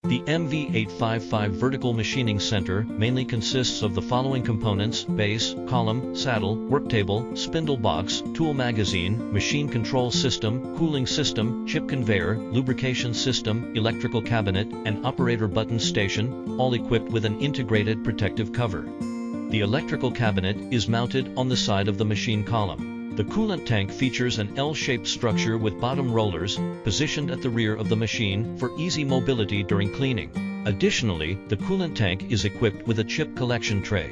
The MV855 Vertical Machining Center mainly consists of the following components: base, column, saddle, worktable, spindle box, tool magazine, machine control system, cooling system, chip conveyor, lubrication system, electrical cabinet, and operator button station, all equipped with an integrated protective cover. The electrical cabinet is mounted on the side of the machine column. The coolant tank features an L-shaped structure with bottom rollers, positioned at the rear of the machine for easy mobility during cleaning. Additionally, the coolant tank is equipped with a chip collection tray.